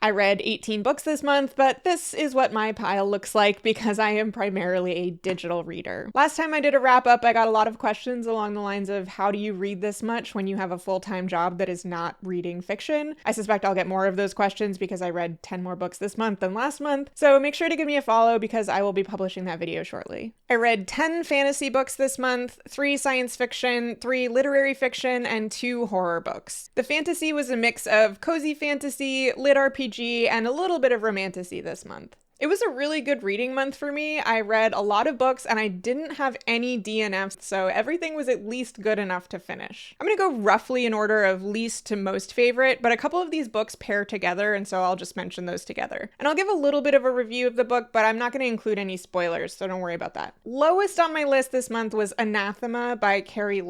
I read 18 books this month, but this is what my pile looks like because I am primarily a digital reader. Last time I did a wrap up, I got a lot of questions along the lines of how do you read this much when you have a full-time job that is not reading fiction? I suspect I'll get more of those questions because I read 10 more books this month than last month, so make sure to give me a follow because I will be publishing that video shortly. I read 10 fantasy books this month, 3 science fiction, 3 literary fiction, and 2 horror books. The fantasy was a mix of cozy fantasy, lit RPG, and a little bit of romantasy this month. It was a really good reading month for me. I read a lot of books and I didn't have any DNFs, so everything was at least good enough to finish. I'm gonna go roughly in order of least to most favorite, but a couple of these books pair together, and so I'll just mention those together. And I'll give a little bit of a review of the book, but I'm not gonna include any spoilers, so don't worry about that. Lowest on my list this month was Anathema by Keri.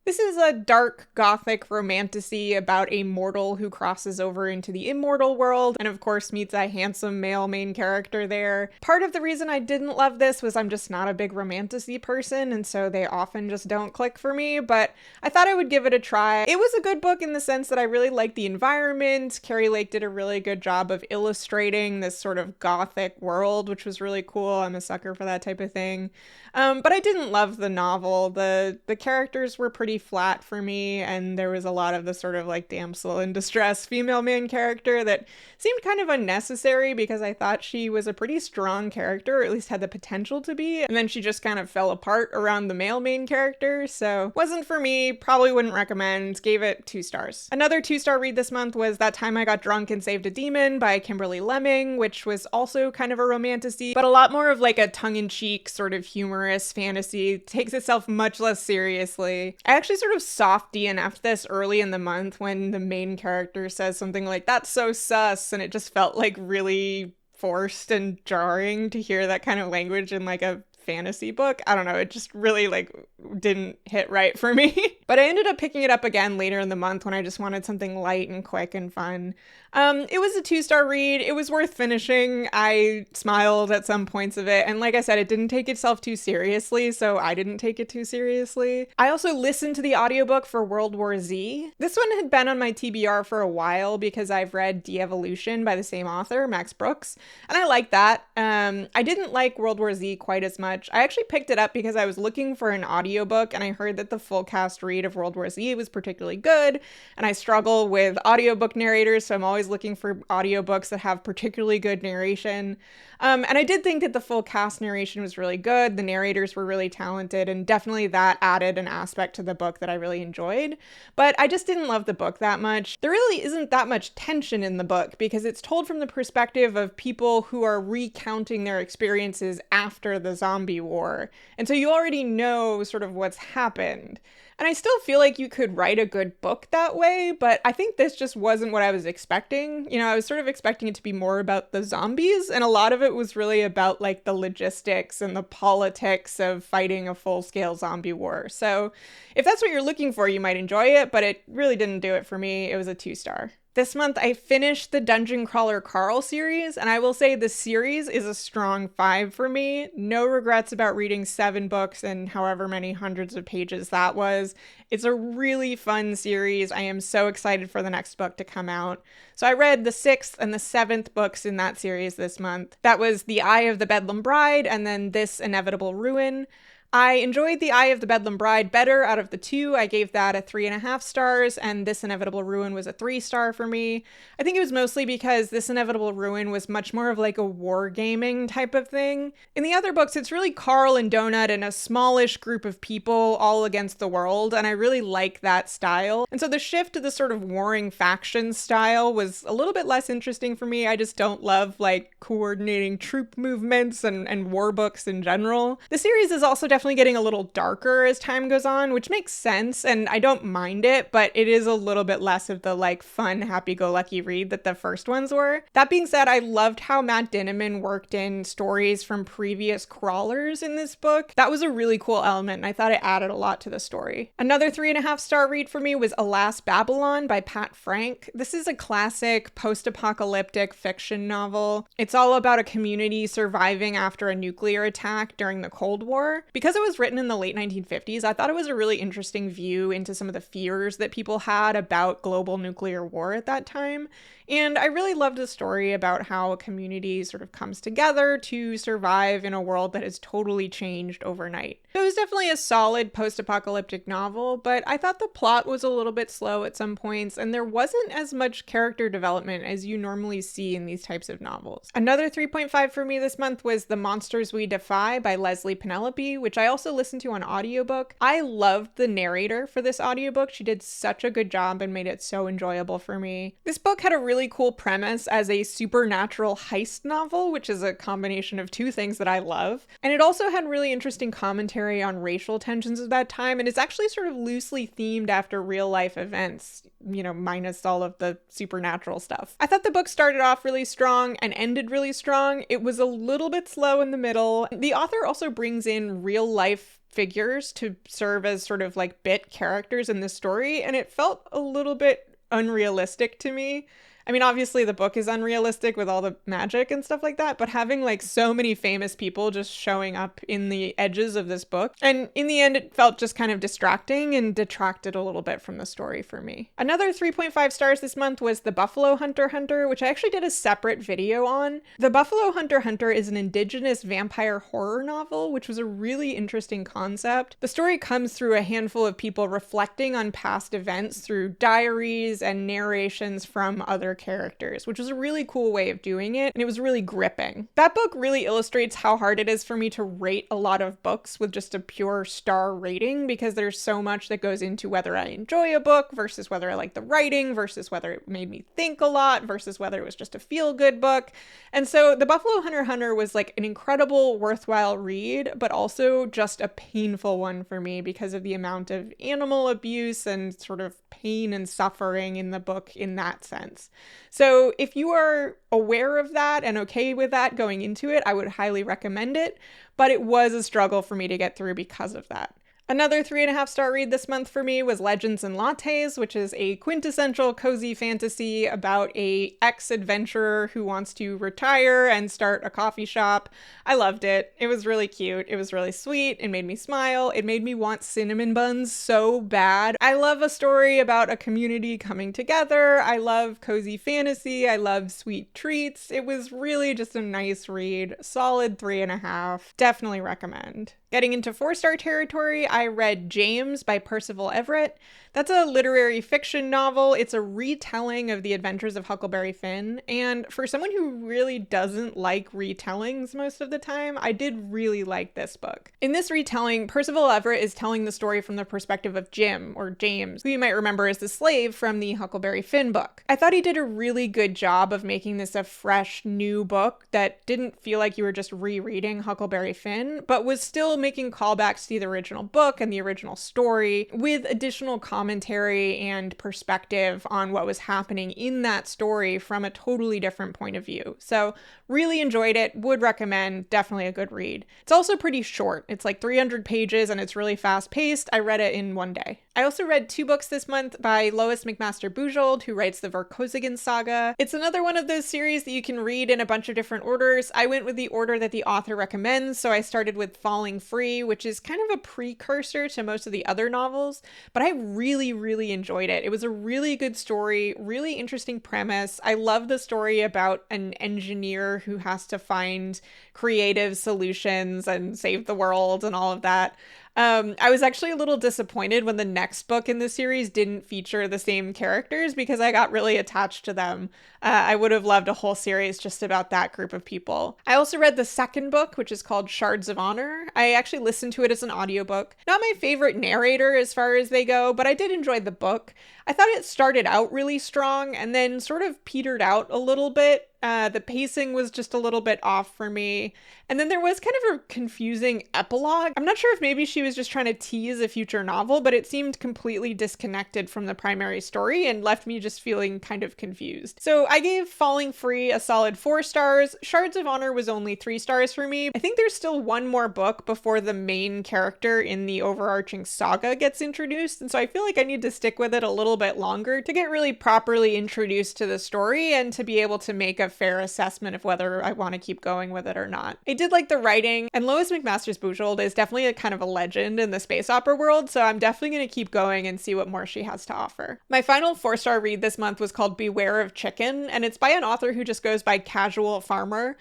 This is a dark, gothic romantasy about a mortal who crosses over into the immortal world, and of course meets a handsome male main character there. Part of the reason I didn't love this was I'm just not a big romantasy person, and so they often just don't click for me, but I thought I would give it a try. It was a good book in the sense that I really liked the environment. Keri did a really good job of illustrating this sort of gothic world, which was really cool. I'm a sucker for that type of thing. But I didn't love the novel. The characters were pretty flat for me, and there was a lot of the sort of like damsel in distress female main character that seemed kind of unnecessary because I thought she was a pretty strong character, or at least had the potential to be, and then she just kind of fell apart around the male main character, so wasn't for me, probably wouldn't recommend, gave it 2 stars. Another 2-star read this month was That Time I Got Drunk and Saved a Demon by Kimberly Lemming, which was also kind of a romantasy, but a lot more of like a tongue-in-cheek sort of humorous fantasy. It takes itself much less seriously. I actually sort of soft DNF'd this early in the month when the main character says something like, "That's so sus," and it just felt like really forced and jarring to hear that kind of language in like a fantasy book. I don't know, it just really like didn't hit right for me. But I ended up picking it up again later in the month when I just wanted something light and quick and fun. It was a 2-star read. It was worth finishing. I smiled at some points of it. And like I said, it didn't take itself too seriously, so I didn't take it too seriously. I also listened to the audiobook for World War Z. This one had been on my TBR for a while because I've read De-Evolution by the same author, Max Brooks, and I like that. I didn't like World War Z quite as much. I actually picked it up because I was looking for an audiobook and I heard that the full cast read of World War Z was particularly good, and I struggle with audiobook narrators, so I'm always looking for audiobooks that have particularly good narration. And I did think that the full cast narration was really good. The narrators were really talented, and definitely that added an aspect to the book that I really enjoyed. But I just didn't love the book that much. There really isn't that much tension in the book because it's told from the perspective of people who are recounting their experiences after the zombie war. And so you already know sort of what's happened. And I still feel like you could write a good book that way, but I think this just wasn't what I was expecting. You know, I was sort of expecting it to be more about the zombies, and a lot of it was really about like the logistics and the politics of fighting a full-scale zombie war. So if that's what you're looking for, you might enjoy it, but it really didn't do it for me. It was a 2-star. This month, I finished the Dungeon Crawler Carl series, and I will say the series is a strong 5 for me. No regrets about reading 7 books and however many hundreds of pages that was. It's a really fun series. I am so excited for the next book to come out. So I read the 6th and the 7th books in that series this month. That was The Eye of the Bedlam Bride and then This Inevitable Ruin. I enjoyed The Eye of the Bedlam Bride better out of the 2. I gave that a 3.5 stars, and This Inevitable Ruin was a 3-star for me. I think it was mostly because This Inevitable Ruin was much more of like a wargaming type of thing. In the other books, it's really Carl and Donut and a smallish group of people all against the world, and I really like that style. And so the shift to the sort of warring faction style was a little bit less interesting for me. I just don't love like coordinating troop movements and war books in general. The series is also definitely getting a little darker as time goes on, which makes sense, and I don't mind it, but it is a little bit less of the like fun, happy-go-lucky read that the first ones were. That being said, I loved how Matt Dinniman worked in stories from previous crawlers in this book. That was a really cool element, and I thought it added a lot to the story. Another 3.5-star read for me was Alas, Babylon by Pat Frank. This is a classic post-apocalyptic fiction novel. It's all about a community surviving after a nuclear attack during the Cold War. Because it was written in the late 1950s, I thought it was a really interesting view into some of the fears that people had about global nuclear war at that time. And I really loved the story about how a community sort of comes together to survive in a world that has totally changed overnight. It was definitely a solid post-apocalyptic novel, but I thought the plot was a little bit slow at some points, and there wasn't as much character development as you normally see in these types of novels. Another 3.5 for me this month was The Monsters We Defy by Leslye Penelope, which I also listened to on audiobook. I loved the narrator for this audiobook. She did such a good job and made it so enjoyable for me. This book had a really cool premise as a supernatural heist novel, which is a combination of two things that I love. And it also had really interesting commentary on racial tensions of that time, and it's actually sort of loosely themed after real life events, minus all of the supernatural stuff. I thought the book started off really strong and ended really strong. It was a little bit slow in the middle. The author also brings in real life figures to serve as sort of like bit characters in the story, and it felt a little bit unrealistic to me. I mean, obviously the book is unrealistic with all the magic and stuff like that, but having like so many famous people just showing up in the edges of this book, and in the end it felt just kind of distracting and detracted a little bit from the story for me. Another 3.5 stars this month was The Buffalo Hunter, which I actually did a separate video on. The Buffalo Hunter is an indigenous vampire horror novel, which was a really interesting concept. The story comes through a handful of people reflecting on past events through diaries and narrations from other characters, which was a really cool way of doing it, and it was really gripping. That book really illustrates how hard it is for me to rate a lot of books with just a pure star rating, because there's so much that goes into whether I enjoy a book versus whether I like the writing versus whether it made me think a lot versus whether it was just a feel-good book. And so The Buffalo Hunter was like an incredible, worthwhile read, but also just a painful one for me because of the amount of animal abuse and sort of pain and suffering in the book in that sense. So if you are aware of that and okay with that going into it, I would highly recommend it, but it was a struggle for me to get through because of that. Another 3.5 star read this month for me was Legends and Lattes, which is a quintessential cozy fantasy about a ex-adventurer who wants to retire and start a coffee shop. I loved it. It was really cute. It was really sweet. It made me smile. It made me want cinnamon buns so bad. I love a story about a community coming together. I love cozy fantasy. I love sweet treats. It was really just a nice read. Solid 3.5. Definitely recommend. Getting into 4-star territory, I read James by Percival Everett. That's a literary fiction novel. It's a retelling of the adventures of Huckleberry Finn, and for someone who really doesn't like retellings most of the time, I did really like this book. In this retelling, Percival Everett is telling the story from the perspective of Jim, or James, who you might remember as the slave from the Huckleberry Finn book. I thought he did a really good job of making this a fresh, new book that didn't feel like you were just rereading Huckleberry Finn, but was still making callbacks to the original book and the original story with additional commentary and perspective on what was happening in that story from a totally different point of view. So really enjoyed it, would recommend, definitely a good read. It's also pretty short. It's like 300 pages and it's really fast paced. I read it in one day. I also read 2 books this month by Lois McMaster Bujold, who writes the Vorkosigan Saga. It's another one of those series that you can read in a bunch of different orders. I went with the order that the author recommends, so I started with Falling Free, which is kind of a precursor to most of the other novels, but I really, really enjoyed it. It was a really good story, really interesting premise. I love the story about an engineer who has to find creative solutions and save the world and all of that. I was actually a little disappointed when the next book in the series didn't feature the same characters because I got really attached to them. I would have loved a whole series just about that group of people. I also read the second book, which is called Shards of Honor. I actually listened to it as an audiobook. Not my favorite narrator as far as they go, but I did enjoy the book. I thought it started out really strong and then sort of petered out a little bit. The pacing was just a little bit off for me. And then there was kind of a confusing epilogue. I'm not sure if maybe she was just trying to tease a future novel, but it seemed completely disconnected from the primary story and left me just feeling kind of confused. So I gave Falling Free a solid 4 stars. Shards of Honor was only 3 stars for me. I think there's still one more book before the main character in the overarching saga gets introduced, and so I feel like I need to stick with it a little bit longer to get really properly introduced to the story and to be able to make a fair assessment of whether I want to keep going with it or not. I did like the writing, and Lois McMaster's Bujold is definitely a kind of a legend in the space opera world, so I'm definitely going to keep going and see what more she has to offer. My final 4-star read this month was called Beware of Chicken Chicken, and it's by an author who just goes by CasualFarmer.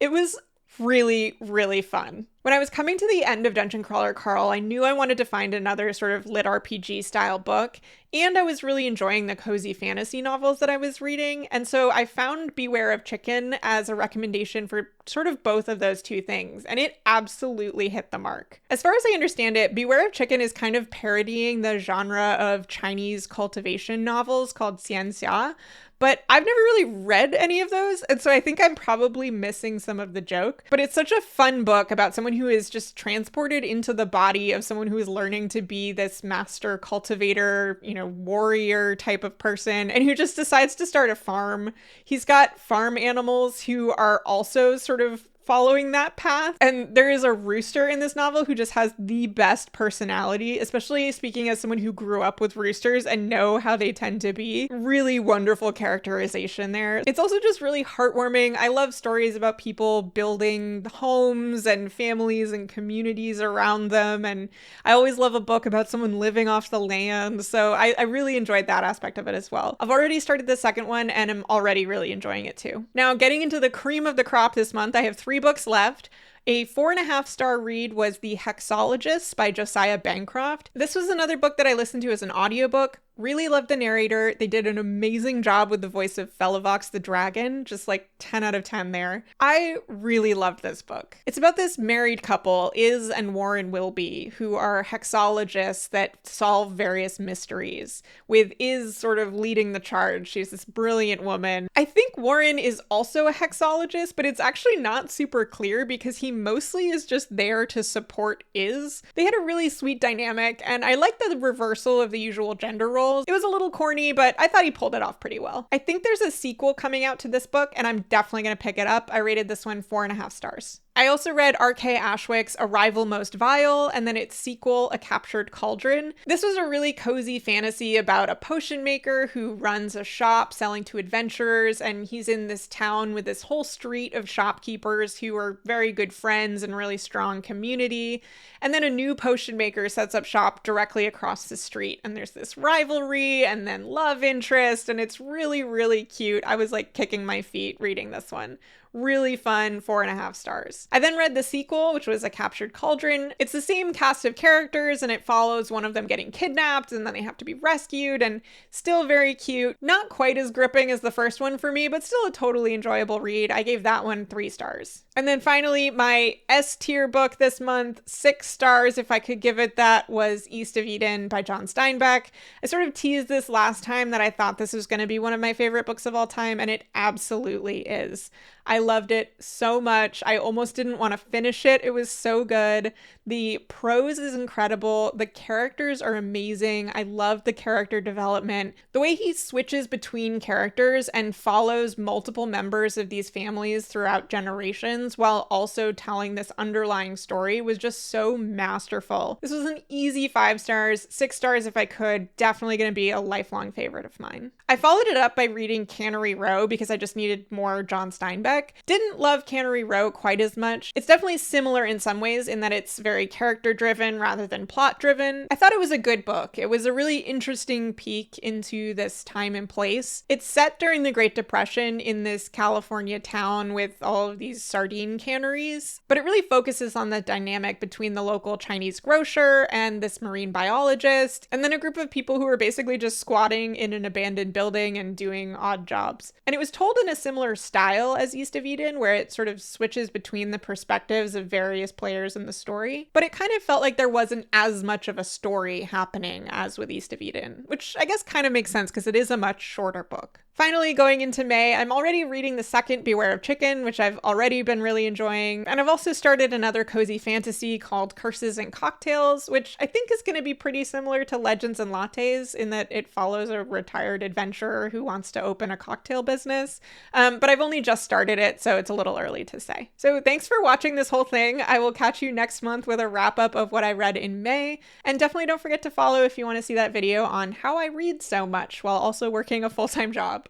It was really, really fun. When I was coming to the end of Dungeon Crawler Carl, I knew I wanted to find another sort of lit RPG style book, and I was really enjoying the cozy fantasy novels that I was reading, and so I found Beware of Chicken as a recommendation for sort of both of those two things, and it absolutely hit the mark. As far as I understand it, Beware of Chicken is kind of parodying the genre of Chinese cultivation novels called xianxia, but I've never really read any of those, and so I think I'm probably missing some of the joke. But it's such a fun book about someone who is just transported into the body of someone who is learning to be this master cultivator, warrior type of person, and who just decides to start a farm. He's got farm animals who are also sort of following that path. And there is a rooster in this novel who just has the best personality, especially speaking as someone who grew up with roosters and know how they tend to be. Really wonderful characterization there. It's also just really heartwarming. I love stories about people building homes and families and communities around them. And I always love a book about someone living off the land. So I really enjoyed that aspect of it as well. I've already started the second one and I'm already really enjoying it too. Now, getting into the cream of the crop this month, I have 3 books left. A 4.5-star read was The Hexologists by Josiah Bancroft. This was another book that I listened to as an audiobook. Really loved the narrator. They did an amazing job with the voice of Felavox the dragon, just like 10 out of 10 there. I really loved this book. It's about this married couple, Iz and Warren Wilby, who are hexologists that solve various mysteries, with Iz sort of leading the charge. She's this brilliant woman. I think Warren is also a hexologist, but it's actually not super clear because he mostly is just there to support Iz. They had a really sweet dynamic, and I like the reversal of the usual gender roles. It was a little corny, but I thought he pulled it off pretty well. I think there's a sequel coming out to this book, and I'm definitely going to pick it up. I rated this one 4.5 stars. I also read R.K. Ashwick's Arrival Most Vial, and then its sequel, A Captured Cauldron. This was a really cozy fantasy about a potion maker who runs a shop selling to adventurers, and he's in this town with this whole street of shopkeepers who are very good friends and really strong community. And then a new potion maker sets up shop directly across the street, and there's this rivalry and then love interest, and it's really, really cute. I was like kicking my feet reading this one. Really fun, 4.5 stars. I then read the sequel, which was A Captured Cauldron. It's the same cast of characters, and it follows one of them getting kidnapped, and then they have to be rescued, and still very cute. Not quite as gripping as the first one for me, but still a totally enjoyable read. I gave that one 3 stars. And then finally, my S tier book this month, 6 stars if I could give it that, was East of Eden by John Steinbeck. I sort of teased this last time that I thought this was going to be one of my favorite books of all time, and it absolutely is. I loved it so much. I almost didn't want to finish it. It was so good. The prose is incredible. The characters are amazing. I love the character development. The way he switches between characters and follows multiple members of these families throughout generations while also telling this underlying story was just so masterful. This was an easy 5 stars, 6 stars if I could. Definitely going to be a lifelong favorite of mine. I followed it up by reading Canary Row because I just needed more John Steinbeck. Didn't love Canary Row quite as much. It's definitely similar in some ways in that it's very character driven rather than plot driven. I thought it was a good book. It was a really interesting peek into this time and place. It's set during the Great Depression in this California town with all of these sardine canneries, but it really focuses on the dynamic between the local Chinese grocer and this marine biologist, and then a group of people who are basically just squatting in an abandoned building and doing odd jobs. And it was told in a similar style as East of Eden, where it sort of switches between the perspectives of various players in the story, but it kind of felt like there wasn't as much of a story happening as with East of Eden, which I guess kind of makes sense because it is a much shorter book. Finally, going into May, I'm already reading the second Beware of Chicken, which I've already been really enjoying. And I've also started another cozy fantasy called Curses and Cocktails, which I think is going to be pretty similar to Legends and Lattes in that it follows a retired adventurer who wants to open a cocktail business. But I've only just started it, so it's a little early to say. So thanks for watching this whole thing. I will catch you next month with a wrap up of what I read in May. And definitely don't forget to follow if you want to see that video on how I read so much while also working a full-time job.